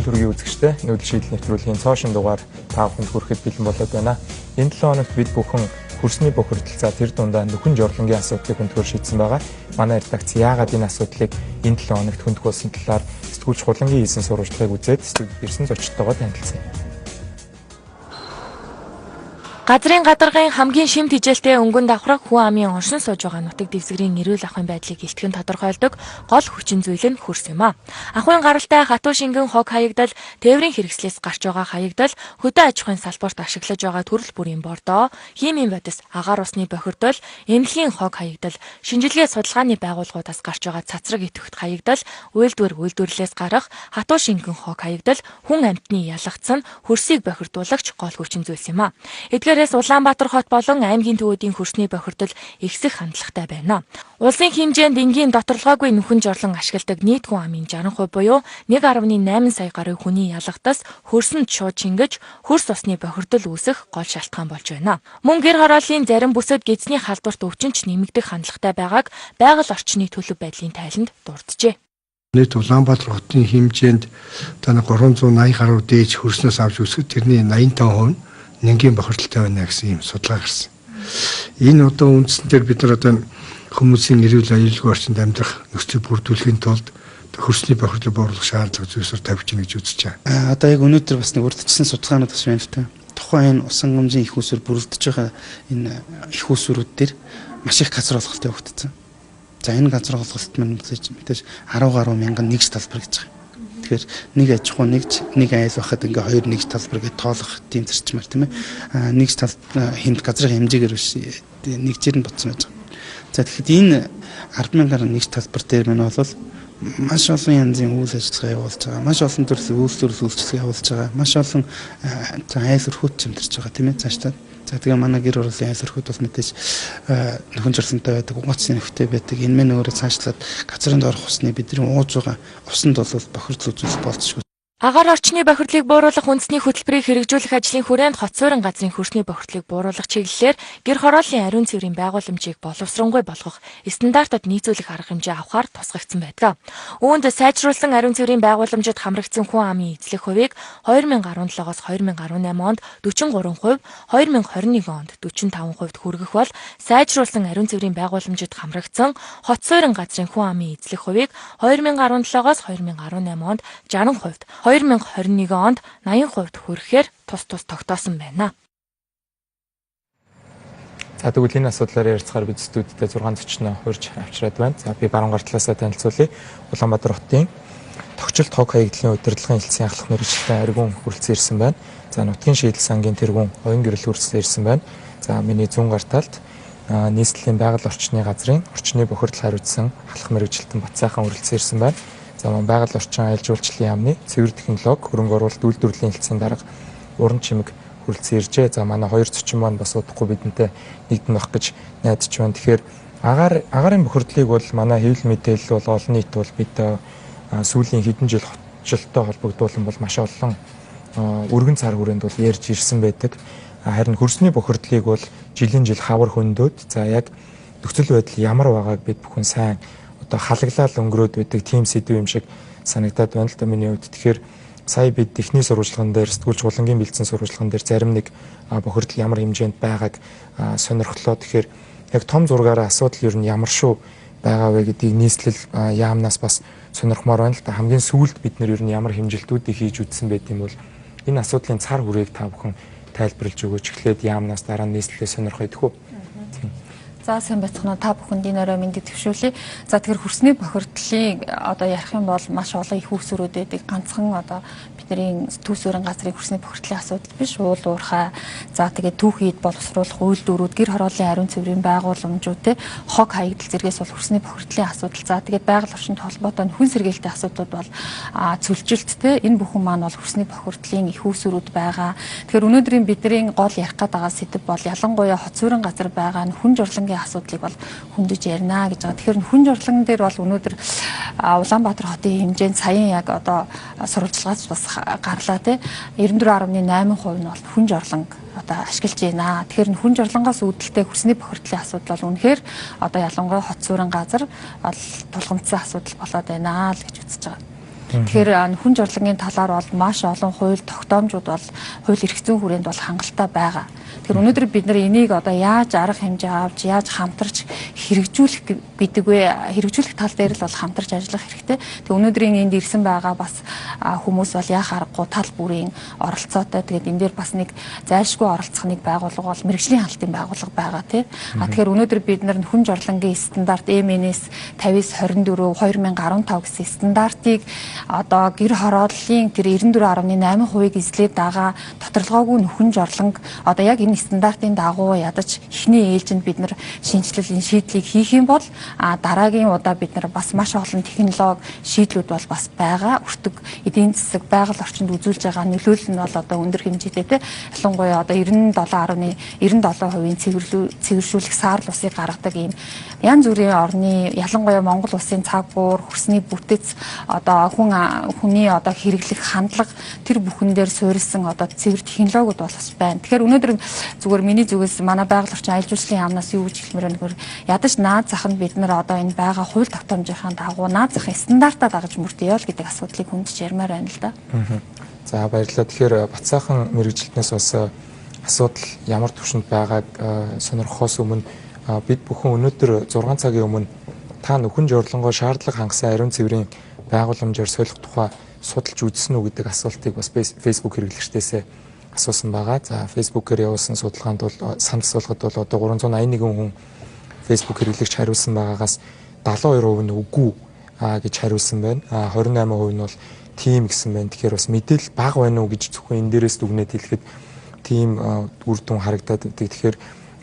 төргийн үзэгчтэй нүүдэл шийдэл нэвтрүүлгийн цоошин дугаар та бүхэнд хүрэхэд бэлэн болоод байна. Энэ 7 хоногт бид бүхэн хөрсний бохирдол за тэр дундаа нөхөн жорлонгийн асуудлыг хөндгөр шийдсэн байгаа. Манай редакц яагаад энэ асуудлыг энэ 7 хоногт хөндөх болсон талаар сэтгүүлч Хулангийн хийсэн сурвалжлагыг үзээд студид ирсэн зочдтойгоо танилцсан. Газрын гадаргын хамгийн шимт хижээлтэй өнгөн давхраг хүн амын оншин сууж байгаа нутаг дэвсгэрийн эрүүл ахуйн байдлыг илтгэн тодорхойлдог гол хүчин зүйл нь хөрс юм а. Ахуйн гаралтай хатуу шингэн хог хаягдал, тээврийн хэрэгслээс гарч байгаа хаягдал, хөдөө аж ахуйн салбарт ашиглаж байгаа төрөл бүрийн бордоо, химийн бодис, агаар усны бохирдол, эмнэлгийн хог хаягдал, шинжилгээ судалгааны байгууллагуудаас гарч байгаа цацраг идэвхт хаягдал, үйлдвэрлэлээс гарах хатуу шингэн хог хаягдал, хүн амьтны ялгцсан хөрсийг бохирдуулагч гол хүчин зүйлс юм а. Эдгээрээс Улаанбаатар хот болон аймгийн төвүүдийн хөрсний бохирдол ихсэх хандлагатай байна. Улсын хэмжээнд энгийн доторлогоогүй нөхөн жорлон ашигладаг нийт хүн амын 60% буюу 1.8 сая гаруй хүний ялгатас хөрсөнд шууд шингэж хөрс усны бохирдол үүсэх гол шалтгаан болж байна. Мөн гэр хорооллын зарим бүсэд гэзний халдварт өвчнөж нэмэгдэх хандлагатай байгааг байгаль орчны төлөв байдлын тайланд дурджээ. Нийт Улаанбаатар хотын хэмжээнд 380 гаруй дээж хөрснөөс авч үүсгэж тэрний 85% нэнгийн бохирдолтой байна гэсэн юм судалгаа гарсан. Энэ одоо үндсэндээр бид нар одоо хүмүүсийн эрүүл аюулгүй орчинд амьдрах нөхцөлийг бүрдүүлэхийн тулд хөрсний бохирдол бууруулах шаардлага зүйлсээр тавьж гэнэ гэж үзэж байгаа. Одоо яг өнөөдөр бас нэг урдчилсан судалгаанууд бас байна л та. Тухайн энэ усан гамжийн их усүр бүрдэж байгаа энэ их усүрүүд дээр маш их газар олголт явагдсан. За энэ газар олголт маань мэдээж 10 гаруй мянган нэгж талбар гэж байгаа. Тэгэхээр нэг аж ахуй нэг айл байхад ингээ хоёр нэгж талбар гэж тоолох тийм зарчмаар тийм ээ. Нэгж тал хэмт газрын хэмжээгээр биш нэгжээр нь бодсон байж байгаа. За тэгэхэд энэ 10,000 гаруй нэгж талбар дээр мань бол маш олон янзын үйл ажиллагаа явуулж байгаа. Маш олон төрлийн үйлчлэгээ явуулж байгаа. Маш олон айл өрхөд чимдэрч байгаа тийм ээ цаашдаа. За тэгээ манай гэр оролын айл өрхөд бол мэдээж нөхөн жорлонтой байдаг, угаацны нөхтэй байдаг. Энэ мэн өөрөө цаашлаад газрын доорх усны бидний ууж байгаа усанд бол бохирдол үзүүлэх болцшгүй. Агаар орчны бохирдлыг бууруулах үндэсний хөтөлбөрийг хэрэгжүүлэх ажлын хүрээнд хот суурин газрын хөрсний бохирдлыг бууруулах чиглэлээр гэр хорооллын ариун цэврийн байгууламжийг боловсронгуй болгох стандартад нийцүүлэх арга хэмжээ авахар тусгагдсан байдаг. Үүнд сайжруулсан ариун цэврийн байгууламжид хамрагдсан хүн амын эзлэх хувийг 2017-оос 2018 онд 43%, 2021 онд 45%-д хүргэх бол сайжруулсан ариун цэврийн байгууламжид хамрагдсан хот суурин газрын хүн амын эзлэх хувийг 2017-оос 2018 онд 60%, 2021 онд 80%-д хүрэхээр тус тогтоосон байна. За тэгвэл энэ асуудлаар ярилцахаар бид студидтэй 6 зочноо хурж авчираад байна. За би баруун гар талаасаа танилцуулъя. Улаанбаатар хотын тогтчлт хог хаягдлын удирдлагын хэлтсийн ахлах мэргэжилтэн аргун хүрэлцэн ирсэн байна. За нутгийн шийдэл сангийн тэргүүн оюун гэрэл хүрэлцэн ирсэн байна. За миний зүүн гар талд нийслэлийн байгаль орчны газрын орчны бохирдол хариуцсан ахлах мэргэжилтэн Батсайхан хүрэлцэн ирсэн байна. За байгаль орчин аялал жуулчлалын яамны цэвэр технологи хөрөнгө оруулалт үйлдвэрлэлийн хэлтсийн дарга уран чимэг хүрэлцэн иржээ. За манай хоёр зочин маань бас удахгүй бидэнтэй нэгдэн байх гэж найдаж байна. Тэгэхээр агарын бохирдлыг бол манай хэвлэл мэдээлэл бол олон нийт бол бид сүүлийн хэдэн жил хотчлолтой холбогдуулан бол маш олон өргөн цар хүрээнд бол ярьж ирсэн байдаг. Харин хөрсний бохирдлыг бол жилийн жил хавар хөндөд за яг нөхцөл байдал ямар байгааг бид бүхэн сайн одоо халаглал өнгөрөөд байдаг тийм сэдв юм шиг санагдаад байна л да миний хувьд. Тэгэхээр сая бид техникийн сурвалжлаган дээр сэтгүүлч Хулангийн бэлдсэн сурвалжлаган дээр зарим нэг бохирдол ямар хэмжээнд байгааг сонирхлоо. Тэгэхээр яг том зургаараа асуудал ер нь ямар шүү байгаа вэ гэдгийг нийслэл яамнаас бас сонирхмоор байна л да. Хамгийн сүүлд бид нэр ер нь ямар хэмжилтүүдийг хийж үзсэн байт юм бол энэ асуудлын цар хүрээг та бүхэн тайлбарлаж өгөөч. Эхлээд яамнаас дараа нь нийслэлээ сонирхох идэх үү? За сайн байцгаана та бүхэнд энэ орой мэндийг төвшүүлье. За тэгэхээр хөрсний бохирдлыг одоо ярих юм бол маш олон их үүсвэрүүд байдаг. Ганцхан одоо бидний төсөөрийн газрын хөрсний бохирдлын асуудал биш. Уул уурхай. За тэгээд түүхийд боловсруулах үйлдвэрүүд, гэр хорооллын ариун цэврийн байгууламжууд те хог хаягдал зэргээс бол хөрсний бохирдлын асуудал. За тэгээд байгаль орчинд холбоотой хүн сэргээлтийн асуудлууд бол цөлжилт те энэ бүхэн маань бол хөрсний бохирдлын их үүсвэрүүд байгаа. Тэгэхээр өнөөдрийн бидний гол ярих гээд байгаа сэдэв бол ялангуяа хот суурин газар байгаа хүн жорлонгийн асуудлыг бол хөндөж ярина гэж байгаа. Тэгэхээр хүн жорлон дээр бол өнөөдөр Улаанбаатар хотын хэмжээнд саяхан яг одоо сурвалжлагаас бас гарлаа те 94.8% нь бол хүн жорлонг одоо ашиглаж байна. Тэгэхээр хүн жорлонгоос үүдэлтэй хөрсний бохирдлын асуудал бол үнэхээр одоо ялангуяа хот суурин газар бол тулгамдсан асуудал болоод байна л гэж үзэж байгаа. Тэгэхээр хүн журлангийн талаар бол маш олон хууль тогтоомжууд бол хууль эрх зүйн хүрээнд бол хангалттай байгаа. Тэгэхээр өнөөдөр бид нар энийг одоо яаж арга хэмжээ авч яаж хамтарч хэрэгжүүлэх гэдэг вэ? Хэрэгжүүлэх тал дээр л бол хамтарч ажиллах хэрэгтэй. Тэгээ өнөөдрийн энд ирсэн байгаа бас хүмүүс бол яах аргагүй тал бүрийн оролцоотой. Тэгээд энэ дээр бас нэг зайлшгүй оролцох нэг байгууллага бол мэрэгжлийн хяналтын байгууллага байгаа тийм. Тэгэхээр өнөөдөр бид нар хүн журлангийн стандарт МНС 50-24 2015 гэсэн стандартыг одоо гэр хорооллын тэр 94.8% эзлээд байгаа тодорхойгүй нөхөн жорлонг одоо яг энэ стандартын дагуу ядаж эхний ээлжинд бид нар шинжилэл энэ шийдлийг хийх юм бол дараагийн удаа бид нар бас маш олон технологи шийдлүүд бол бас байгаа. Өртөг эдийн засаг байгаль орчинд үзүүлж байгаа нөлөөлөл нь бол одоо өндөр хэмжээтэй те. Ялангуяа одоо 97.97%-ийн цэвэршүүлэх саарл усыг гаргадаг ийм янз бүрийн орны ялангуяа Монгол улсын цаг буур, хөрсний бүтэц одоо хүний одоо хэрэглэх хандлага тэр бүхэн дээр суурилсан одоо цэвэр технологиуд бол бас байна. Тэгэхээр өнөөдөр зүгээр миний зүгээс манай байгаль орчин аялал жуулчлалын яамнаас юу гэж хэлмээр нөхөр ядаж наад зах нь бид нар одоо энэ байгаа хууль тогтоомжийнхаа дагуу наад захын стандартаа дагаж мөрдөё л гэдэг асуудлыг хүндж ярмаар байна л да. За баярлалаа. Тэгэхээр бат сайхан мэрэгжилтнээс бас асуудал ямар түвшинд байгааг сонирхохоос өмнө бид бүхэн өнөөдөр 6 цагийн өмнө та нөхөн журлангоо шаардлага хангасан ариун цэврийн байгууламжаар солих тухай судалж үзсэн үү гэдэг асуултыг бас Facebook хэрэглэгчдээсээ асуусан байгаа. За Facebook-ээр явуулсан судалгаанд бол санал асуулгад бол одоо 381 хүн Facebook хэрэглэгч хариулсан байгаагаас 72% нь үгүй гэж хариулсан байна. 28% нь бол тийм гэсэн байна. Тэгэхээр бас мэдээлэл бага байна уу гэж зөвхөн энэ дээрээс дүгнээд хэлэхэд тийм үр дүн харагдаад байдаг. Тэгэхээр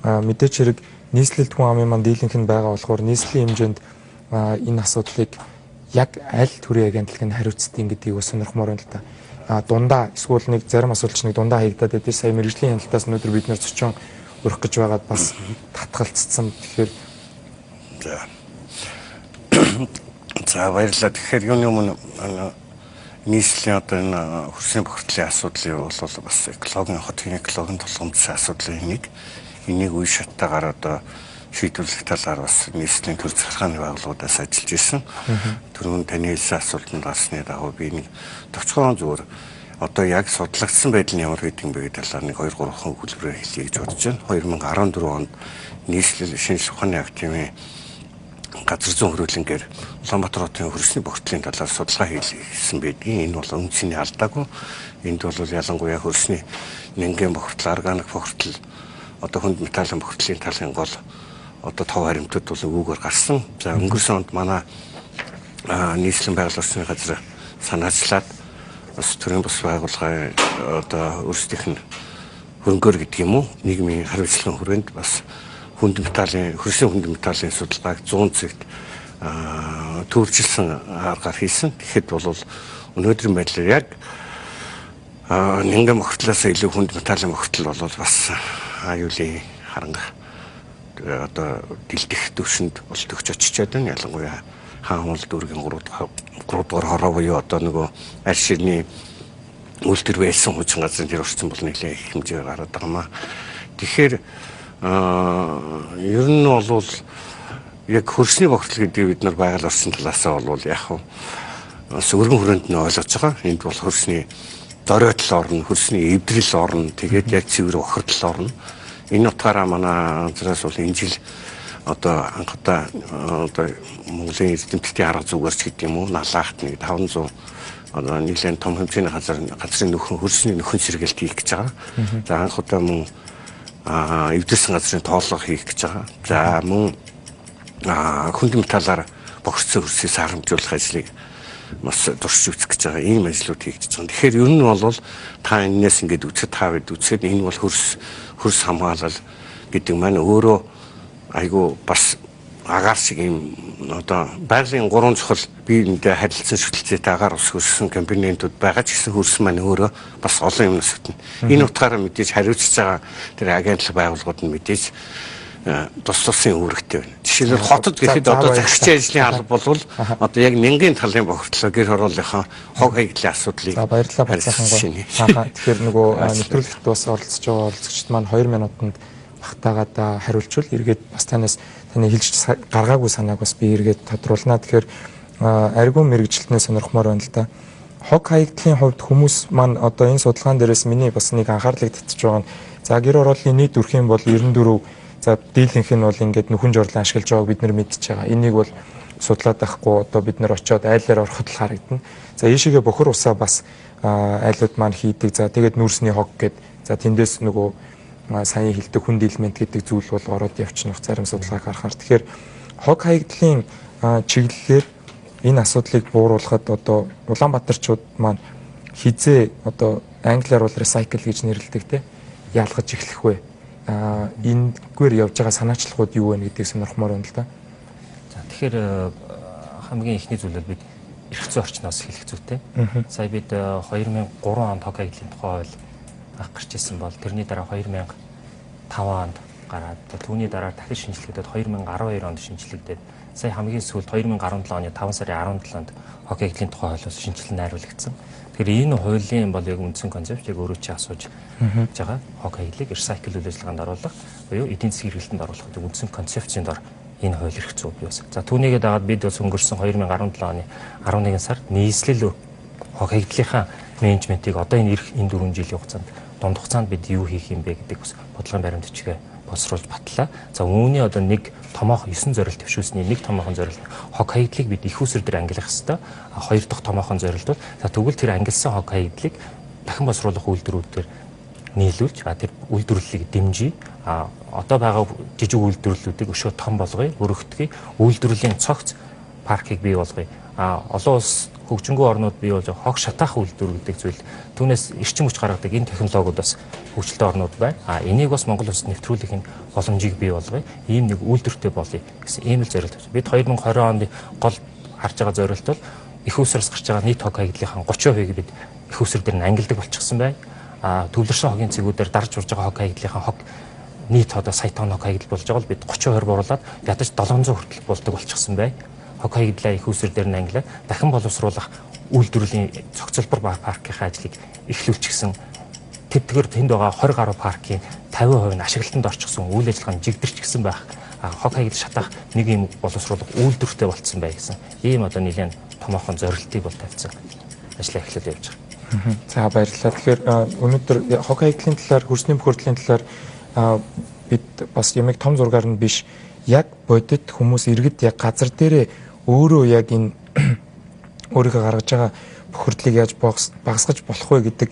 мэдээч хэрэг нийслэлд хүн амын манд дийлэнх нь байгаа болохоор нийслэлийн хэмжээнд энэ асуудлыг яг аль төрлийн агентлагын хариуцдаг гэдгийг бас сонирхмоор байна л да. Дундаа эсвэл нэг зарим асуулт нэг дундаа хаягдаад байдаг. Сая мэрэгжлийн хяналтаас өнөөдөр бид нэр зочин өрөх гэж байгаад бас татгалцсан. Тэгэхээр за баярлалаа. Тэгэхээр юуны өмнө нийслэлийн одоо энэ хөрсний бохирдлын асуудлыг бол бас экологийн хотын экологийн тулгамдсан асуудлын энийг үе шаттайгаар одоо шийдвэрлэх талаар бас нийслэлийн төр захиргааны байгууллагуудаас ажиллаж исэн. Түрүүн таны хэлсэн асуултанд гарсны дагуу би нэг товчхон зүгээр одоо яг судлагдсан байдал нь ямар гэдэг юм бэ гэдэг талаар нэг 2-3 хэлбэрээр хэлье гэж бодож байна. 2014 онд нийслэл шинжлэх ухааны академийн газар зүйн хөрөлнгээр Улаанбаатар хотын хөрсний бохирдлын талаар судалгаа хийсэн байдгийн. Энэ бол үнцний алдаагүй. Энд бол ялангуяа хөрсний нэнгийн бохирдол, органик бохирдол, одоо хүнд металлын бохирдлын талын гол одоо тав харимтууд бол өвгөөр гарсан. За өнгөрсөн онд манай нийслэлийн байгаль орчны газар санаачлаад бас төрийн бас байгууллагын одоо өөрсдийнх нь хөрөнгөөр гэдэг юм уу нийгмийн хариуцлагын хүрээнд бас хүнд металлын хөрсний хүнд металлын судалгааг 100 цагт төржилсэн аргаар хийсэн. Тэгэхэд бол өнөөдрийн байдлаар яг нэнгийн бохирдлоос илүү хүнд металлын бохирдол бол бас аюулын харанга одоо дэлдэх төвшөнд болтогч очичаад байна. Ялангуяа хаан хол дүүргийн 3 дугаар хороо буюу одоо нөгөө аль ширний үйлдвэр байсан хүчин газрын тэр орчин бол нэлээд их хэмжээгээр гараад байгаа маа. Тэгэхээр ер нь бол яг хөрсний бохирдол гэдэг бид нар байгаль орчин талаасаа бол яг бас өргөн хүрээнд нь ойлгож байгаа. Энд бол хөрсний доройтол орно, хөрсний эвдрэл орно, тэгээд яг цэвэр бохирдол орно. Энэ утгаараа манай анзраас бол энэ жил одоо анхудаа одоо Монголын эрдэмтдийн арга зүгээрч гэдэг юм уу налаагт нэг 500 одоо нэлээд том хэмжээний газрын хөрсний нөхөн сэргэлт хийх гэж байгаа. За анхудаа мөн эвдэрсэн газрын тооллого хийх гэж байгаа. За мөн хүнд металлаар бохирдсон хөрсийг саарамжуулах ажлыг бас туршиж үзэх гэж байгаа. Ийм ажлууд хийгдэж байгаа. Тэгэхээр ер нь бол та энэс ингээд үзэхэд та бид үзэхэд энэ бол хөрс хамгаалал гэдэг маань өөрөө айгүй бас агаар шиг юм одоо байгалийн 3 чухал биеиндээ харилцан шүтэлцээтэй агаар ус хөрсөн компонентууд байгаа ч гэсэн хөрс маань өөрөө бас олон юмнаас бүтнэ. Энэ утгаараа мэдээж хариуцж байгаа тэр агентлаг байгууллагууд нь мэдээж тусын үүрэгтэй байна. Жишээлбэл хотод гэхэд одоо захирагчийн ажлын алба болвол одоо яг нэнгийн талын бохирдлоо гэр хорооллынхаа хог хаягдлын асуудлыг баярлалаа бацаахан. Тэгэхээр нөгөө нэвтрүүлэгт бас оролцож байгаа оролцогчд маань 2 минутанд багтаагаад хариулчвал эргээд бас танаас таны хэлж гаргаагүй санааг бас би эргээд тодруулнаа. Тэгэхээр аргун мэрэгчлэнээ сонирхмоор байна л да. Хог хаягдлын хувьд хүмүүс маань одоо энэ судалгаан дээрээс миний бас нэг анхаарлыг татчих байгаа нь за гэр орооллын нийт өрхийн бол 94 за дийлэнх нь бол ингээд нүхэн журлан ашиглаж байгааг бид нар мэдчихэж байгаа. Энийг бол судлаад авахгүй одоо бид нар очиод айлаар ороход л харагдана. За ийшээгээ бохор усаа бас айлууд маань хийдэг. За тэгээд нүүрсний хог гэд за тэндээс нөгөө саяны хэлдэг хүнд элемент гэдэг зүйл бол ороод явчихнах зарим судалгааг харахаар. Тэгэхээр хог хаягдлын чиглэлээр энэ асуудлыг бууруулахад одоо Улаанбаатарчууд маань хизээ одоо англиар бол recycle гэж нэрлэдэг те ялгаж эхлэх вэ? Энэгээр явж байгаа санаачлалууд юу вэ гэдгийг сонирхмоор байна л да. За тэгэхээр хамгийн ихний зүйл бол бид эрх зүйн орчноос хэлэх зүйтэй. Сая бид 2003 онд хог хаягдлын тухай хууль гарах гэж ирсэн бол тэрний дараа 2005 онд гараад түүний дараа дахин шинжилгээдээд 2012 онд шинжилгээдээд сая хамгийн сүүлд 2017 оны 5 сарын 17-нд хог хаягдлын тухай хуулиос шинжилгээ найруулагдсан. Тэгэхээр энэ хуулийн бол яг үндсэн концепт яг өөрөө чи асууж байгаа хог хаягдлыг recycle үйл ажиллагаанд оруулах буюу эдийн засгийн хэрэглэлд оруулах гэдэг үндсэн концепцийн дор энэ хууль эрх зүй бий болсон. За түүнийгээ дагаад бид бас өнгөрсөн 2017 оны 11 сард нийслэл хог хаягдлынхаа менежментийг одоо энэ 4 жилийн хугацаанд дунд хугацаанд бид юу хийх юм бэ гэдэг бас бодлогын баримтчгээ боловсруулж батлаа. За үүний одоо нэг томоохон 9 зорилт төвшүүлсний нэг томоохон зорилт хог хаягдлыг бид их усэр дээр ангилах хэвээр. Хоёр дахь томоохон зорилт бол за тэгвэл тэр ангилсан хог хаягдлыг дахин боловсруулах үйлдвэрүүдээр нийлүүлж тэр үйлдвэрлэлийг дэмжиж одоо байгаа жижиг үйлдвэрлэлүүдийг өшөө том болгоё, өргөтгөе, үйлдвэрлэлийн цогц паркийг бий болгоё. Олон улс хөгжингүү орнууд бий болж хог шатаах үйлдвэр гэдэг зүйл түүнээс эрчим хүч гаргадаг энэ технологиуд бас хөгжилтэй орнууд байна. Энийг бас Монгол улсад нэвтрүүлэх нь боломжийг бий болгоё. Ийм нэг үйлдвэртэй болъё гэсэн ийм л зорилт байна. Бид 2020 онд гол харж байгаа зорилт бол их усраас гарч байгаа нийт хог хаягдлынхаа 30%-ийг бид их усэр дээр нь ангилдаг болчихсон байна. Төвлөрсөн хогийн цэгүүдээр дарж урж байгаа хог хаягдлынхаа хог нийт одоо сая тонн хог хаягдл болж байгаа бол бид 30% бууруулад ядаж 700 хүртэл болдог болчихсон байна. Хог хаягдлаа их усэр дээр нь ангилаад дахин боловсруулах үйлдвэрлэлийн цогцлбор паркийнхаа ажлыг эхлүүлчихсэн. Тэтгэр тэнд байгаа 20 гаруй паркийн 50% нь ашиглалтанд орчихсон үйл ажиллагааны жигдэрч гисэн байх. Хог хаягдл шатах нэг юм боловсруулах үйлдвэртэй болцсон бай гэсэн. Ийм одоо нэлээд томоохон зорилтыг бол тавьсан ажлаа эхлээд явж байгаа. За баярлалаа. Тэгэхээр өнөөдөр хог хаягдлын талаар, хөрсний бохирдлын талаар бид бас ямиг том зургаар нь биш яг бодит хүмүүс иргэд яг газар дээрээ өөрөө яг энэ өөрийнхөө гаргаж байгаа бохирдлыг яаж багасгаж болох вэ гэдэг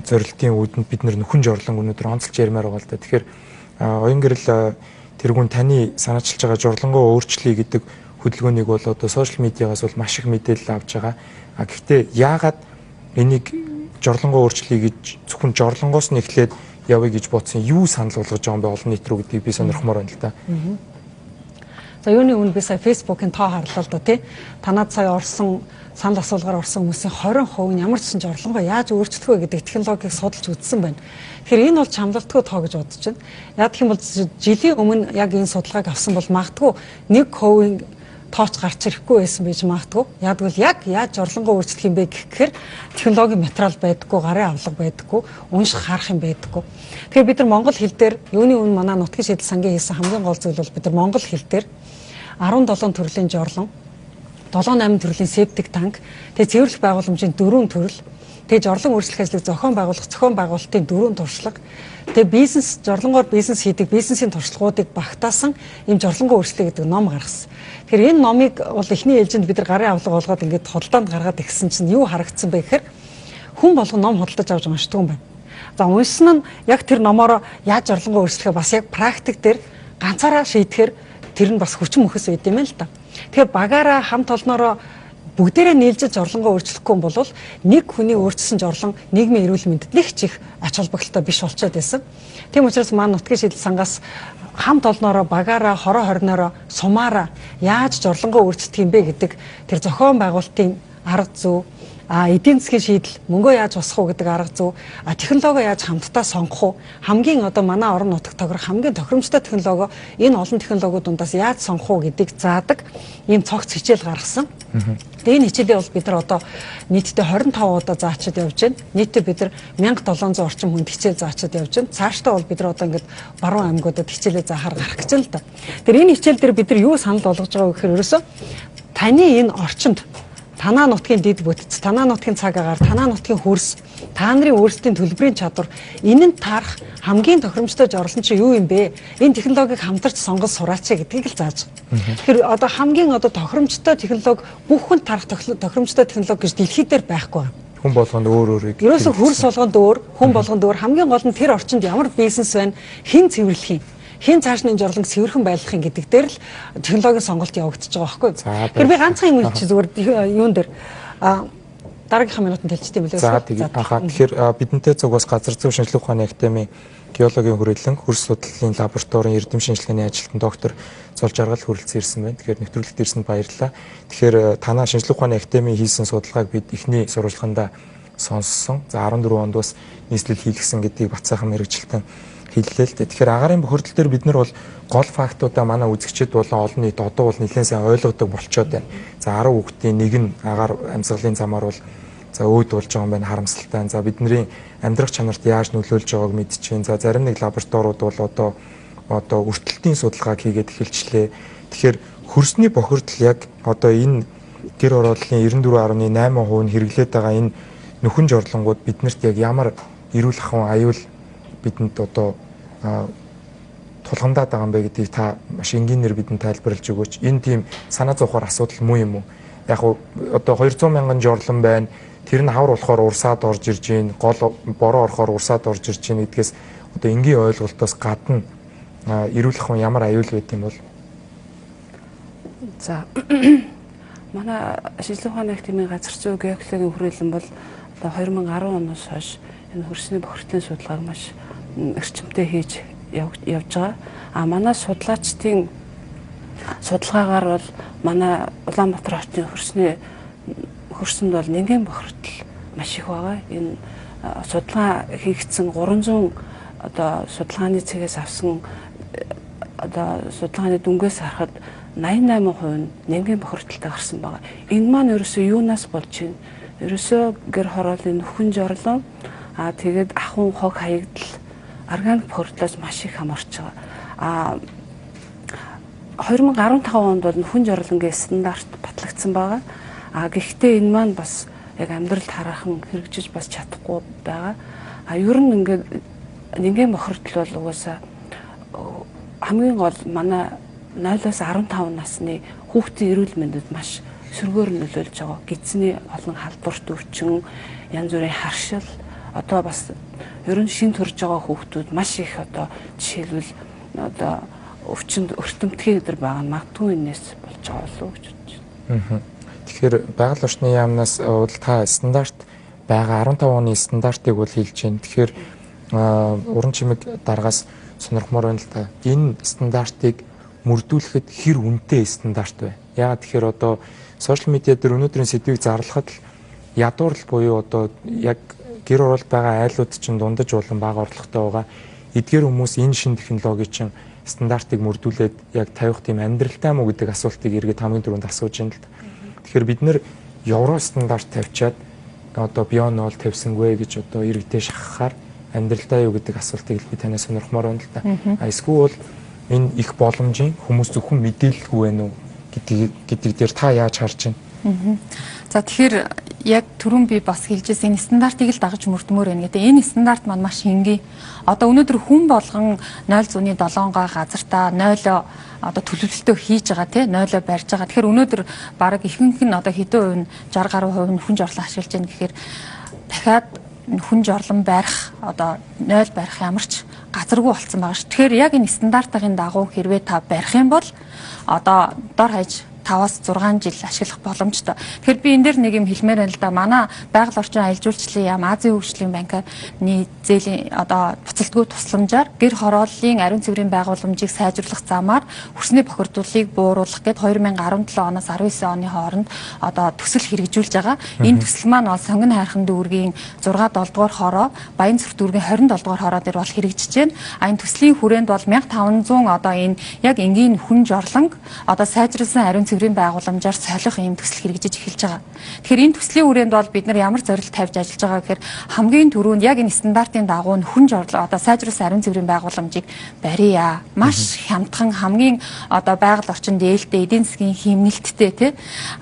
зорилтын үүдэнд бид нөхөн жорлон өнөөдөр онцолж ярмаар байгаа л да. Тэгэхээр оюун гэрэл тэргүүн таны санаачилж байгаа жорлонгоо өөрчлөе гэдэг хөдөлгөөнийг бол одоо сошиал медиагаас бол маш их мэдээлэл авч байгаа. Гэхдээ яагаад энийг жорлонгоо өөрчлөе гэж зөвхөн жорлонгоос нь эхлээд явъя гэж бодсон юу санал болгож байгаа юм бэ олон нийт рүү гэдгийг би сонирхмоор байна л да. За юуны өмнө би сая фейсбુકийн тоо харлаа л да тий. Танад сая орсон санал асуулгаар орсон хүмүүсийн 20% нь ямар ч сан жорлонгоо яаж өөрчлөх вэ гэдэг технологиг судалж үзсэн байна. Тэгэхээр энэ бол чамлалтгүй тоо гэж бодож байна. Яг гэх юм бол жилийн өмнө яг энэ судалгааг авсан бол магадгүй 1% тооч гарч ирэхгүй байсан байж магадгүй. Ягдвал яг яаж жорлонгоо өөрчлөх юм бэ гэхээр технологийн материал байдаггүй, гарын авлага байдаггүй, унших харах юм байдаггүй. Тэгэхээр бид нар монгол хэл дээр юуны өмнө манай нутгийн шийдэл сангийн хийсэн хамгийн гол зүйл бол бид нар монгол хэл дээр 17 төрлийн жорлон, 7-8 төрлийн септик танк, тэгээ цэвэрлэх байгууламжийн 4 төрөл, тэгээ жорлон өөрчлөх ажлыг зохион байгуулалтын 4 туршлага, тэгээ бизнес жорлонгоор бизнес хийдэг бизнесийн туршлагуудыг багтаасан ийм жорлонгоо өөрчлөлт гэдэг ном гаргасан. Тэгэхээр энэ номыг бол эхний ээлжинд бид нар гарын авлага болгоод ингээд худалдаанд гаргаад ирсэн чинь юу харагдсан бэ гэхээр хүн болгон ном худалдаж авч уншдаг юм байна. За уншсан нь яг тэр номоор яаж жорлонгоо өөрчлөхөө бас яг практик дээр ганцаараа шийдэхээр тэр нь бас хүчин мөхөс байд юм л та. Тэгэхээр багаараа хамт олноороо бүгдээрээ нийлжиж жорлонгоо өөрчлөхгүй юм бол нэг хүний өөрчлөсөн жорлон нийгмийн эрүүл мэндэд нэг ч их ач холбогдолтой биш болчиход байсан. Тийм учраас маань нутгийн шийдэл сангаас хамт олноороо багаараа хороо хорноороо сумаараа яаж жорлонгоо өөрчлөх юм бэ гэдэг тэр зохион байгуулалтын арга зүй эдийн засгийн шийдэл мөнгөө яаж босгох уу гэдэг арга зүй технологи яаж хамтдаа сонгох уу хамгийн одоо манай орон нутагт тохирох хамгийн тохиромжтой технологи энэ олон технологиуд дундаас яаж сонгох уу гэдгийг заадаг ийм цогц хичээл гаргасан. Тэгээ энэ хичээлээ бол бид нар одоо нийтдээ 25 удаа заачид явж байна. Нийтдээ бид нар 1700 орчим хүнд хичээл заачид явж байна. Цаашдаа бол бид нар одоо ингээд баруун аймагуудад хичээлээ заахаар гарах гэж байна л да. Тэр энэ хичээл дээр бид нар юу санал болгож байгаа вэ гэхээр ерөөсөө таны энэ орчинд танаа нутгийн дэд бүтц, танаа нутгийн цаг агаар, танаа нутгийн хөрс, та нарын өөрсдийн төлбөрийн чадвар энэ нь таарах хамгийн тохиромжтой жорлон чи юу юм бэ? Энэ технологиг хамтарч сонгож сураач гэдгийг л зааж. Тэгэхээр одоо хамгийн тохиромжтой технологи бүх хүн тарах тохиромжтой технологи гэж дэлхийд дээр байхгүй байна. Хүн болгонд өөр. Ерөөсө хөрс болгонд өөр, хүн болгонд өөр. Хамгийн гол нь тэр орчинд ямар бизнес байна, хэн цэвэрлэх юм, хэн цааш нь жорлонг цэвэрхэн байлгахын гэдэг дээр л технологийн сонголт явагдаж байгаа байхгүй юу? Тэгэхээр би ганцхан юм хэлчих зүгээр юун дээр дараагийнхаа минутанд хэлчихтэй билээ. За тэгэхээр бидэнтэй цуг бас газар зүйн шинжилгээ ухааны академийн геологийн хүрээлэн хөрс судлалын лабораторийн эрдэм шинжилгээний ажилтан доктор Зол Жаргал хүрэлцэн ирсэн байна. Тэгэхээр нэвтрүүлэгт ирсэнд баярлалаа. Тэгэхээр танаа шинжилгээ ухааны академийн хийсэн судалгааг бид эхний сурвалжлаганда сонссон. За 14 онд бас нийслэл хийлгсэн гэдгийг бат сайхан мэрэгчлэн хэллээ л дээ. Тэгэхээр агаарын бохирдол дээр бид нар бол гол фактуудаа манай үзэгчид болон олон нийт одоо бол нэлээд сайн ойлгодог болчоод байна. За 10 хүүхдийн нэг нь агаар амьсгалын замаар бол за өөд болж байгаа юм байна, харамсалтай. За бидний амьдрах чанарт яаж нөлөөлж байгааг мэдчихээн. За зарим нэг лабораториуд бол одоо өртөлтийн судалгааг хийгээд эхэлчлээ. Тэгэхээр хөрсний бохирдол яг одоо энэ гэр ороллын 94.8% нь хэрэглээд байгаа энэ нөхөн жорлонгууд биднэрт яг ямар эрүүл ахуйн аюул бидэнд одоо тулгамдаад байгаа юм бэ гэдгийг та маш энгийнээр бидэнд тайлбарлаж өгөөч. Энэ тийм санаа зовхоор асуудал муу юм уу? Яг одоо 200 мянган жорлон байна. Тэр нь хавар болохоор урсаад орж ирж гин, гол бороо орохоор урсаад орж ирж гин гэдгээс одоо энгийн ойлголтоос гадна эрүүл ахуйн ямар аюул байд юм бол? За манай шинжилгээ ухааны академийн газар зүйн геологийн хүрээлэн бол одоо 2010 оноос хойш энэ хөрсний бохирдлын судалгааг маш эрчимтэй хийж явж байгаа. Манай судлаачдын судалгаагаар бол манай Улаанбаатар хотын хөрсөнд бол нэнгийн бохирдол маш их байгаа. Энэ судалгаа хийгдсэн 300 одоо судалгааны цэгээс авсан одоо судалгааны дүнгээс харахад 88% нь нэнгийн бохирдолтой гарсан байгаа. Энэ маань ерөөсөө юунаас болж байна? Ерөөсөө гэр хорооллын нөхөн жорлон тэгээд ахуйн хог хаягдал органик бохирдлоос маш их хамаарч байгаа. 2015 онд бол нөхөн жорлонгийн стандарт батлагдсан байгаа. Гэхдээ энэ маань бас яг амьдралд хараахан хэрэгжиж бас чадахгүй байгаа. Ер нь ингээд нэнгийн бохирдол бол угаасаа хамгийн гол манай 0-15 насны хүүхдийн эрүүл мэндэд маш сөргөөр нөлөөлж байгаа. Гидсний олон халдварт өвчин, янз бүрийн харшил, одоо бас ер нь шинэ төрж байгаа хүүхдүүд маш их одоо жишээлбэл одоо өвчнөд өртөмтгий гэдэр байгаа нь магадгүй энэс болж байгаа болов уу гэж бодож байна. Тэгэхээр байгаль орчны яамнаас бол та стандарт байгаа 15 оны стандартыг бол хэлж байна. Тэгэхээр уран чимэг дараагаас сонирхмоор байна л та. Энэ стандартыг мөрдүүлэхэд хэр үнэтэй стандарт вэ? Яагаад тэгэхээр одоо сошиал медиа дээр өнөөдрийн сэдвийг зарлахад л ядуурл буюу одоо яг гэр оролт байгаа айлууд чинь дундаж болон бага орлоготой байгаа. Эдгээр хүмүүс энэ шин технологи чинь стандартыг мөрдүүлээд яг тавих тийм амьдралтай мó гэдэг асуултыг эргээд хамгийн түрүүнд асууж байна л да. Тэгэхээр бид нэр евро стандарт тавьчаад одоо бионол тавьсангүй гэж одоо иргэдээ шахахаар амьдралтай юу гэдэг асуултыг би танаас сонирхмоор байна л да. Эсвэл энэ их боломжийн хүмүүс зөвхөн мэдээлэлгүй байна уу гэдэг дээр та яаж харж байна? За тэгэхээр яг түрүүн би бас хэлжсэн энэ стандартыг л дагаж мөрдмөр байна гэдэг. Энэ стандарт маань маш энгийн. Одоо өнөөдөр хүн болгон 0.7 газартаа 0 одоо төлөвлөлтөө хийж байгаа тий 0 барьж байгаа. Тэгэхээр өнөөдөр бараг ихэнх нь одоо хэдэн хувь нь 60 гаруй хувь нь хүн жорлон ашиглаж байна гэхээр дахиад хүн жорлон барих одоо 0 барих ямарч газаргүй болцсон байгаа ш. Тэгэхээр яг энэ стандартын дагуу хэрвээ та барих юм бол одоо дор хаяж 5-6 жил ашиглах боломжтой. Тэгэхээр би энэ дээр нэг юм хэлмээр байна л да. Манай байгаль орчин аялал жуулчлалын яам Азийн хөгжлийн банкны зээлийн одоо буцалтгүй тусламжаар гэр хорооллын ариун цэврийн байгууламжийг сайжруулах замаар хөрсний бохирдуулыг бууруулах гэд 2017 оноос 19 оны хооронд одоо төсөл хэрэгжүүлж байгаа. Энэ төсөл маань бол сонгон хайрхан дүүргийн 6-7 дугаар хороо, Баянзүрх дүүргийн 27 дугаар хороо дээр бол хэрэгжиж байна. Энэ төслийн хүрээнд бол 1500 одоо энэ яг энгийн хүн жорлонг одоо сайжруулсан ариун цэврийн байгууламжаар солих ийм төсөл хэрэгжиж эхэлж байгаа. Тэгэхээр энэ төслийн хүрээнд бол бид нар ямар зорилт тавьж ажиллаж байгаа гэхээр хамгийн түрүүнд яг энэ стандартын дагуу хүн жорлоо одоо сайжруулсан ариун цэврийн байгууламжийг барья. Маш хямдхан хамгийн одоо байгаль орчинд ээлтэй эдийн засгийн хэмнэлттэй тий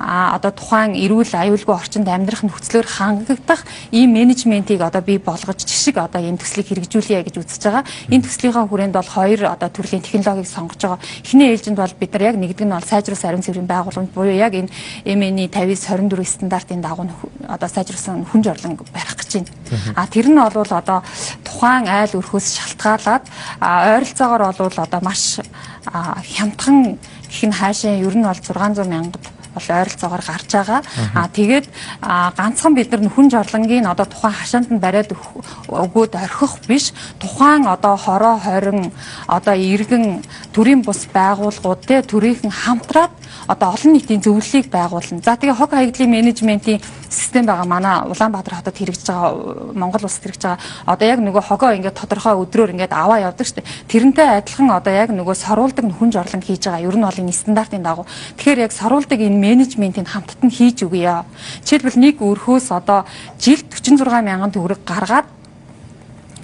одоо тухайн эрүүл аюулгүй орчинд амьдрах нөхцлөөр хангагдах ийм менежментийг одоо бий болгож жишг одоо ийм төслийг хэрэгжүүлье гэж үзэж байгаа. Энэ төслийнхаа хүрээнд бол хоёр одоо төрлийн технологиг сонгож байгаа. Эхний ээлжинд бол бид нар яг нэгдэг нь бол сайжруулсан ариун цэврийн байгууламж буюу яг энэ MN 50-24 стандартын дагуу одоо сайжруулсан хүн жорлон барих гэж байна. Тэр нь бол одоо тухайн айл өрхөөс шалтгаалаад ойролцоогоор бол одоо маш хямдхан гэх нь хаашаа ер нь бол 600 мянгад бол ойролцоогоор гарч байгаа. Тэгээд ганцхан бид нар хүн жорлонгийн одоо тухайн хашаанд нь бариад өгөөд орхих биш. Тухайн одоо хороо хорин одоо иргэн төрийн бус байгууллагууд те төрийнхэн хамтраад одоо олон нийтийн зөвлөлийг байгуулна. За тэгээ хог хаягдлын менежментийн систем байгаа манай Улаанбаатар хотод хэрэгжиж байгаа Монгол улсад хэрэгжиж байгаа. Одоо яг нөгөө хогоо ингээд тодорхой өдрөөр ингээд аваа явдаг шүү дээ. Тэрнтэй адилхан одоо яг нөгөө саруулдаг хүн жорлон хийж байгаа. Ер нь бол энэ стандартын дагуу. Тэгэхээр яг саруулдаг энэ менежментийн хамтд нь хийж өгье. Жишээлбэл нэг өрхөөс одоо жилд 46 мянган төгрөг гаргаад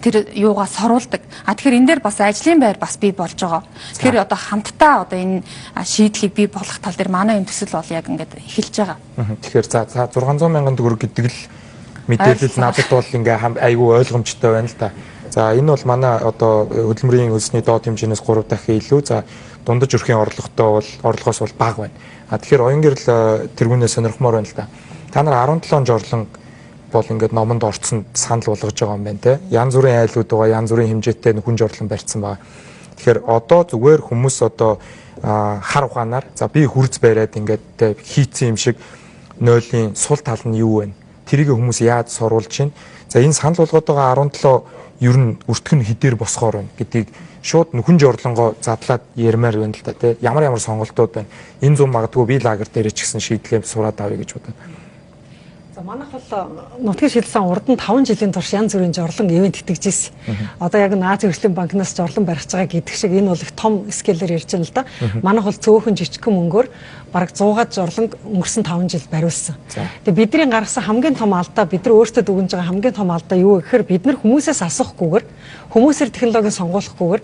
тэр юугаа соруулдаг. Тэгэхээр энэ дээр бас ажлын байр бас бий болж байгаа. Тэгэхээр одоо хамтдаа одоо энэ шийдлийг бий болгох тал дээр манай энэ төсөл бол яг ингээд эхэлж байгаа. Тэгэхээр за 600 мянган төгрөг гэдэг л мэдээлэл надад бол ингээ айгүй ойлгомжтой байна л да. За энэ бол манай одоо хөдөлмөрийн хөлсний доод хэмжээнээс 3 дахин илүү. За дундаж өрхийн орлогоос бол бага байна. Тэгэхээр оюун гэрэл тэргүүнээ сонирхмоор байна л да. Та нар 17 жорлон бол ингээд номонд орцсон санал болгож байгаа юм байна те. Янз бүрийн айлууд байгаа, янз бүрийн хэмжээтэй хүн жорлон барьсан байгаа. Тэгэхээр одоо зүгээр хүмүүс одоо хар ухаанаар за би хүрц бариад ингээд хийцэн юм шиг нойлын сул тал нь юу вэ? Тэрийг хүмүүс яаж соруулж чинь? За энэ санал болгоод байгаа 17 ер нь өртгөн хідээр босгоор байна гэдгийг шууд хүн жорлонгоо задлаад ярмаар байна л да те. Ямар сонголтууд байна. Энэ зам магадгүй би лагер дээр ч гэсэн шийдлээ сураад авъя гэж бодсон. За манайх бол нутгийн шилсэн урд нь 5 жилийн турш янз бүрийн жорлон ивент итгэжсэн. Одоо яг Азийн хөгжлийн банкнаас жорлон барих байгаа гэдэг шиг энэ бол их том скейлээр ярьж байна л да. Манайх бол цөөхөн жижигхэн мөнгөөр бараг 100-аад жорлон өнгөрсөн 5 жил бариулсан. Тэгээ бидний гаргасан хамгийн том алдаа бид нар өөрсдөө дүгнж байгаа хамгийн том алдаа юу гэхээр бид нар хүмүүсээс асуухгүйгээр хүмүүсээр технологи сонгуулахгүйгээр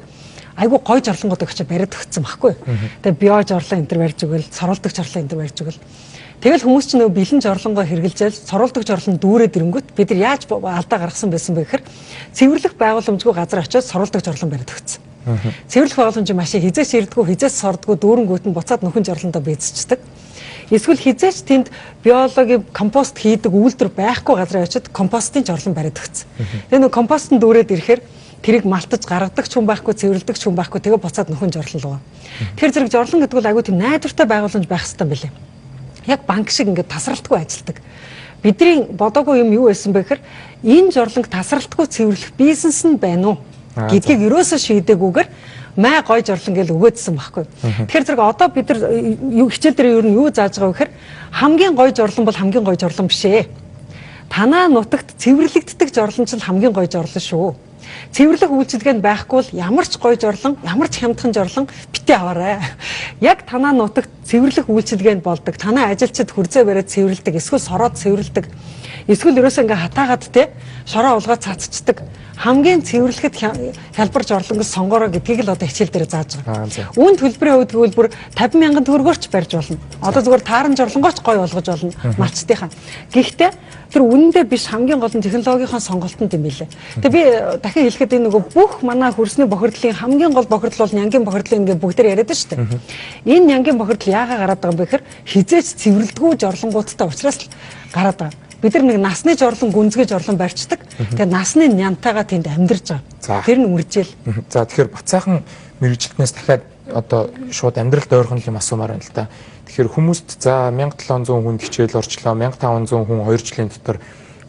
айгүй гой жорлонгууд өгч бариад өгсөн байхгүй. Тэгээ био жорлон энэ төр барьж өгөл, сорулдаг жорлон энэ төр барьж өгөл. Тэгэл хүмүүс ч нөгөө бэлэн жорлонгоо хэрэгжилжэл сорулдаг жорлон дүүрээд ирэнгүүт бид нар яаж алдаа гаргасан байсан бэ гэхээр цэвэрлэх байгууламжгүй газар очиод сорулдаг жорлон бариад өгсөн. Цэвэрлэх байгууламжийн машин хизээч ирдгүү, хизээч сордгүү дүүрэнгүүт нь буцаад нөхөн жорлондоо бийцчихдэг. Эсвэл хизээч тэнд биологийн компост хийдэг үйлдвэр байхгүй газар очиод компостын жорлон бариад өгсөн. Тэгээ нөгөө компостын дүүрээд ирэхээр тэрийг малтаж гаргадаг ч хүн байхгүй, цэвэрлдэг ч хүн байхгүй, тэгээ буцаад нөхөн жорлон руу. Тэгэхээр зэрэг жорлон гэдэг бол айгүй тийм найдвартай байгууламж байх хэрэгтэй юм билээ. Яг банк шиг ингээд тасралтгүй ажилдаг. Бидний бодоогүй юм юу байсан бэ гэхээр энэ жорлонг тасралтгүй цэвэрлэх бизнес нь байна уу гэдгийг ерөөсөө шийдээгүйгээр май гой жорлон гэж өгөөдсөн байхгүй. Тэгэхээр зэрэг одоо бид нар хичээл дээр ер нь юу зааж байгаа вэ гэхээр хамгийн гой жорлон бол хамгийн гой жорлон биш ээ. Танаа нутагт цэвэрлэгддэг жорлон ч хамгийн гой жорлон шүү. Цэвэрлэх үйлчилгээнд байхгүй бол ямар ч гой жорлон, ямар ч хямдхан жорлон битээ аваарай. Яг танаа нутагт цэвэрлэх үйлчилгээнд болдог. Танаа ажилчид хурцээ бариад цэвэрлдэг, эсвэл сороод цэвэрлдэг. Эсвэл ерөөсөө ингээ хатаагаад те шороо улгаад цацчдаг. Хамгийн цэвэрлэхэд хялбар жорлонгос сонгороо гэдгийг л одоо хичээл дээр зааж байгаа. Үүн төлбөрийн хувьд гэвэл бүр 50 мянган төгрөгөөрч барьж болно. Одоо зүгээр тааран жорлонгооч гой болгож болно малчтынхаа. Гэхдээ тэр үнэндээ биш хамгийн гол нь технологийн сонголтонд юм билээ. Тэгээ би дахин хэлэхэд энэ нөгөө бүх манай хөрсний бохирдлын хамгийн гол бохирдол бол нянгийн бохирдол ингээ бүгдээр яриад байна шүү дээ. Энэ нянгийн бохирдол яагаад гараад байгаа юм бэ гэхээр хизээч цэвэрлдэггүй жорлонгуудтай уулзраас л гараад байгаа. Бид нар нэг насны жорлон, гүнзгий жорлон барьцдаг. Тэгээ насны нянтайгаа тэнд амьдарч байгаа. Тэр нь үржээл. За тэгэхээр бацаахан мэрэгжилтнээс дахиад одоо шууд амьдралд ойрхон юм асуумаар байна л да. Тэгэхээр хүмүүст за 1700 хүн хичээл орчлоо, 1500 хүн 2 жилийн дотор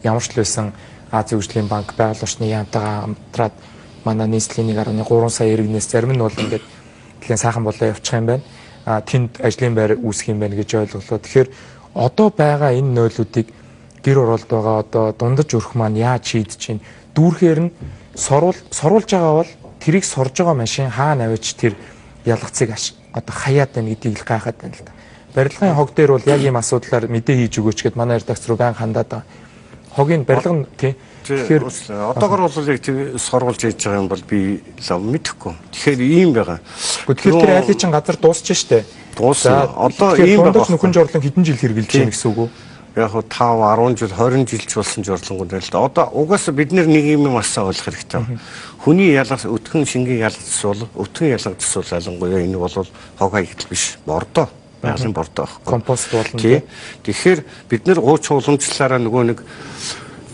ямар ч л байсан Азийн хөгжлийн банк байгаль орчны яамтайгаа хамтраад манай нийслэлийн 1.3 сая иргэнээс зарим нь бол ингээд тэлэн сайхан болоо явчих юм байна. Тэнд ажлын байр үүсэх юм байна гэж ойлголоо. Тэгэхээр одоо байгаа энэ нойлуудыг гэр оролд байгаа одоо дундаж өрх маань яаж шийдэж чинь дүүрхээр нь соруулж байгаа бол тэрийг сорж байгаа машин хаана аваач тэр ялгцыг одоо хаяад байна гэдгийг л гайхаад байна л да. барилгын хог дээр бол яг ийм асуудлаар мэдээ хийж өгөөч гэд манай редакц руу байн хандаад байгаа. Хогийн барилга нь тий. Тэгэхээр одоогор бол яг тэр сургуулж хийж байгаа юм бол би лав мэдэхгүй. Тэгэхээр ийм байгаа. Тэгэхээр тэр айлын чин газар дуусчих штэ. Дуусна. Одоо ийм байгаа. Нөхөн жорлон хэдэн жил хэрэгжилж байна гэсэн үг үү? Яг 5 10 жил 20 жилч болсон жорлонгууд л да. Одоо угаасаа бид нэг юм асаа ойлгох хэрэгтэй. Хүний ялгас өтгөн шингийн ялгас бол өтгөн ялгас бол ялангуяа энэ бол хог хаягдл биш. Бордоо. Байгалийн бордоо байхгүй. Компост болно. Тэгэхээр бид нэр гууч уламжлалаараа нөгөө нэг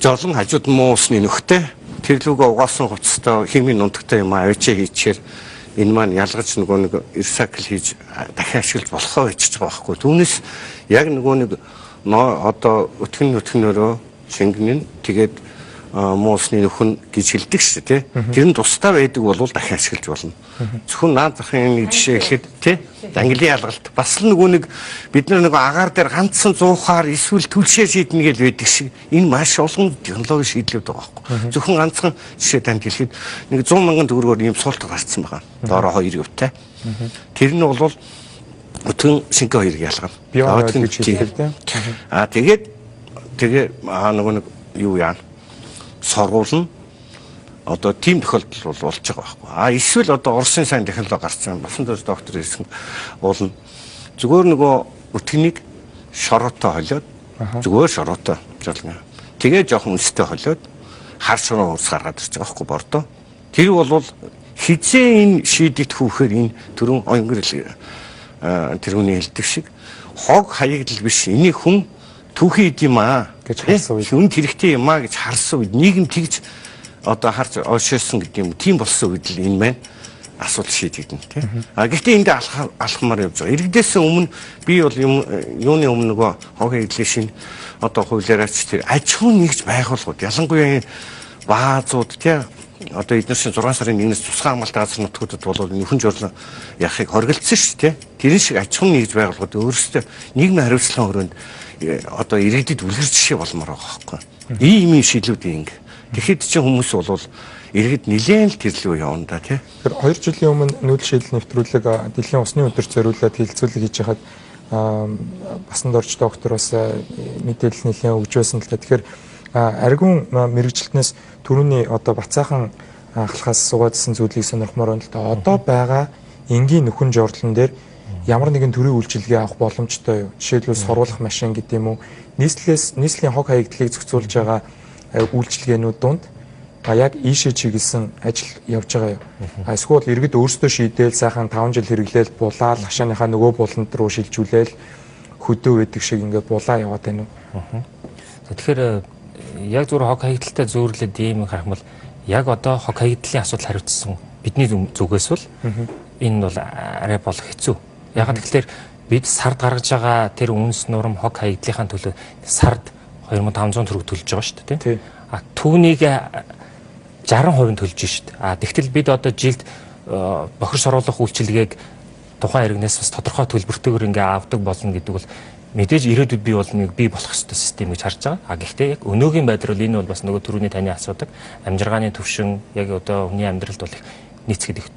жорлон хажууд муусны нөхтэй тэр лүгөө угаасан хувцастай химийн нундагтай юм авчаа хийчихээр энэ маань ялгаж нөгөө нэг ресайкл хийж дахин ашиглаж болохоо бичиж байгаа байхгүй. Түүнээс яг нөгөө нэг одоо өтгөнөөрөө шингэн тэгээд муусны нөхөн гэж хэлдэг шүү дээ. Тэр нь тусдаа байдаг бол дахин ашиглаж болно. Зөвхөн наад захын нэг жишээ ихэд тий англи ялгалт бас л нөгөө нэг бид нэг агаар дээр ганцхан 100-аар эсвэл түлшээ шийднэ гэж байдаг шиг энэ маш олон технологи шийдлүүд байгаа байхгүй. Зөвхөн ганцхан жишээ танд хэлэхэд нэг 100 мянган төгрөгөөр ийм суулт гарцсан байгаа. Доороо 2 явтай. Тэр нь бол өтгөн шингээ 2 ялгана. Өтгөн гэж хэлдэг. Тэгээ нөгөө нэг юу яа сургууль нь одоо тийм тохиолдол бол болж байгаа байхгүй. Эсвэл одоо Оросын сайн технологи гарсан басан дөс доктор ирсэн уулна. Зүгээр нөгөө өтгөнийг шороотой холиод зүгээр шороотой жолно. Тэгээ жоохон өстэй холиод хар шороо ус гаргаад ирж байгаа байхгүй бордоо. Тэр бол хизээ энэ шийдэгдэх үхээр энэ төрөн онгөрл тэрүүний хэлдэг шиг хог хаягдл биш. Энийг хүн түүхий юм гэж харсан үед хүн хэрэгтэй юм гэж харсан үед нийгэм тэгж одоо харж ошиосон гэдэг юм. Тийм болсон үед л энэ маань асуудал шийдэгдэнэ тий. Гэхдээ энд алхмаар явж байгаа. Иргэдээс өмнө би бол юуны өмнө нөгөө хог хаягдлын шин одоо хуулиараач тэр аж ахуйн нэгж байгууллагууд ялангуяа баазууд тий одоо эднээс 6 сарын 1-ээс тусгай хамгаалалтын газар нутгуудад бол нөхөн жорлон яхахыг хоригдсан шүү дээ. Тэрэн шиг аж ахуйн нэгж байгууллагууд өөрсдөө нийгмийн хариуцлагын өрөөнд одоо иргэдэд үлгэр жишээ болмоор байгаа байхгүй. Ийм шийдлүүдийн ингэ. Тэгэхэд чинь хүмүүс бол иргэд нэлээд л тэрлүү явна да тий. Тэр 2 жилийн өмнө нүүдэл шийдэл нэвтрүүлэг дэлхийн усны өдөрт зориулаад хилцүүлэг хийж хахад басан дорж доктор бас мэдээлэл нэлээд өгж байсан л да. Тэгэхээр аргун мэрэгжилтнээс түрүүний одоо бацаахан ахлахаас суугаадсэн зүйлийг сонирхмоор байна л да. Одоо байгаа энгийн нөхөн жорлон дээр ямар нэгэн төрлийн үйлчилгээ авах боломжтой юу? Жишээлбэл сургуулах машин гэдэг юм уу? Нийслэлийн хог хаягдлыг зохицуулж байгаа үйлчилгээнүүд донд яг ийшээ чиглэсэн ажил явж байгаа юу? Эсвэл иргэд өөрсдөө шийдээл сайхан 5 жил хэрэглээл булаал хашааныхаа нөгөө буланд руу шилжүүлээл хөдөө байдаг шиг ингээд булаа яваад байна уу? Тэгэхээр яг зүгээр хог хаягдaltaй зөөрлөд ийм харах бол яг одоо хог хаягдлын асуудал хариуцсан бидний зүгээс бол энэ бол арай болох хэцүү. Яг тэгэхээр бид сард гаргаж байгаа тэр үнс нурам хог хаягдлынхаа төлөө сард 2500 төгрөг төлж байгаа шүү дээ тийм. Түүнийг 60% төлж шүү дээ. Тэгтэл бид одоо жилд бохир соруулах үйлчилгээг тухайн иргэнээс бас тодорхой төлбөртэйгээр ингээ авдаг болно гэдэг бол мэдээж ирээдүйд би бол нэг бий болох ёстой систем гэж харж байгаа. Гэхдээ яг өнөөгийн байдлаар энэ бол бас нөгөө түрүүний таны асуудаг амжиргааны төвшин яг одоо хүний амьдралд бол их нийцгээд их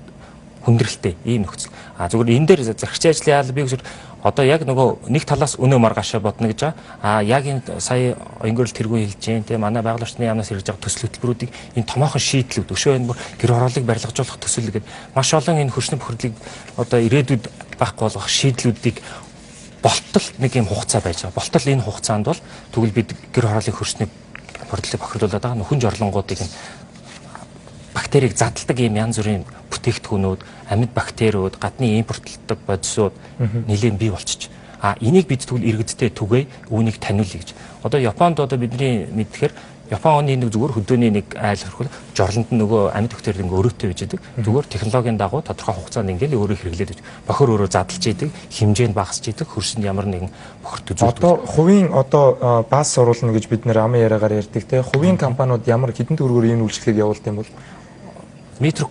хүндрэлтэй ийм нөхцөл. Зүгээр энэ дээр зарчим ажлын яал би гэж одоо яг нөгөө нэг талаас өнөө маргаашаа бодно гэж байгаа. Яг энэ сая онгөрл тэргүү хэлж जैन те манай байгаль орчны яамнаас ирж байгаа төсөл хөтөлбөрүүдийг энэ томоохон шийдлүүд өшөө энэ гэр хорооллыг барилгажуулах төсөл гэдэг маш олон энэ хөрсний бохирдлыг одоо ирээдүйд байхгүй болгох шийдлүүдийг болтол нэг юм хугацаа байж байгаа. Болтол энэ хугацаанд бол тэгвэл бид гэр хорооллын хөрсний бохирдлыг бохирдуулаад байгаа нөхөн жорлонгуудыг бактерийг задалдаг ийм янз бүрийн бүтээгдэхүүнүүд, амьд бактериуд, гадны импортлдог бодисууд нэлээд бий болчих. Энийг бид тэгвэл иргэдтэй түгээе, үүнийг таниулъя гэж. Одоо Японд одоо бидний мэдхээр Японы нэг зүгээр хөдөөний нэг айл хөрхөл жорлонд нөгөө амьд бактери ингээ өрөөтэй байж идэг. Зүгээр технологийн дагуу тодорхой хугацаанд ингээл өөрөө хэрэглээд бохир өөрөө задлж идэг, хэмжээнд багасч идэг, хөрсөнд ямар нэгэн бохир төзүүлдэг. Одоо хувийн одоо бааз суруулна гэж бид нэр амын яриагаар ярьдаг те. Хувийн компаниуд ямар хэдэн төгрөгөөр энэ үйлчлэгийг явуулдаг юм бол метр